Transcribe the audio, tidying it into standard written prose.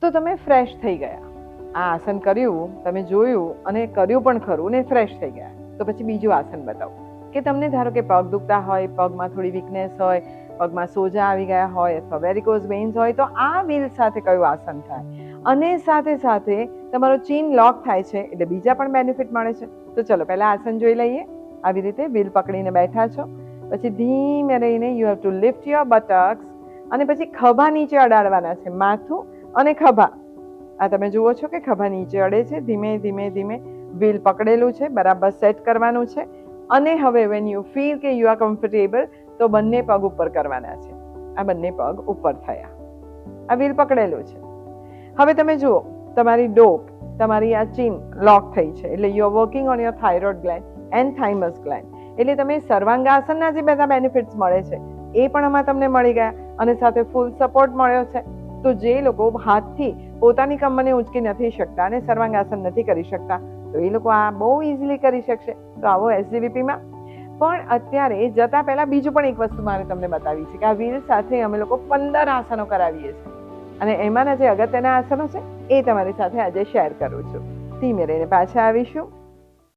તો તમે ફ્રેશ થઈ ગયા. આ આસન કર્યું, તમે જોયું અને કર્યું પણ ખરું ને ફ્રેશ થઈ ગયા. તો પછી બીજું આસન બતાવો કે તમને ધારો કે પગ દુખતા હોય, પગમાં થોડી વીકનેસ હોય, પગમાં સોજા આવી ગયા હોય અથવા વેરિકોઝ વેઇન્સ હોય, તો આ વ્હીલ સાથે કયું આસન થાય અને સાથે સાથે તમારો ચીન લોક થાય છે એટલે બીજા પણ બેનિફિટ મળે છે. તો ચલો પહેલા આસન જોઈ લઈએ. આવી રીતે વ્હીલ પકડીને બેઠા છો, પછી ધીમે રહીને you have to lift your buttocks અને પછી ખભા નીચે અડાડવાના છે, માથું અને ખભા. આ તમે જુઓ છો કે ખભા નીચે અડે છે. ધીમે ધીમે ધીમે વ્હીલ પકડેલું છે, બરાબર સેટ કરવાનું છે. અને હવે વેન યુ ફીલ કે યુ આર કમ્ફર્ટેબલ તો બંને પગ ઉપર કરવાના છે. આ બંને પગ ઉપર થયા, આ વ્હીલ પકડેલું છે. હવે તમે જુઓ તમારી ડોક, તમારી આ ચીન લોક થઈ છે એટલે you are working on your thyroid gland and thymus gland. એટલે તમે સર્વાંગાસનના જે બધા બેનિફિટ્સ મળે છે એ પણ આમાં તમને મળી ગયા અને સાથે ફૂલ સપોર્ટ મળ્યો છે. તો જે લોકો હાથથી પોતાની કમરને ઊંચકી નથી શકતા અને સર્વાંગાસન નથી કરી શકતા તો એ લોકો આ બહુ ઇઝીલી કરી શકશે. તો આવો એસજીવીપીમાં. પણ અત્યારે જતા પહેલા બીજું પણ એક વસ્તુ મારે તમને બતાવી છે કે આ વ્હીલ સાથે અમે લોકો 15 આસનો કરાવીએ છીએ અને એમાંના જે અગત્યના આસનો છે એ તમારી સાથે આજે શેર કરું છું. ધીમે રહીને પાછા આવીશું.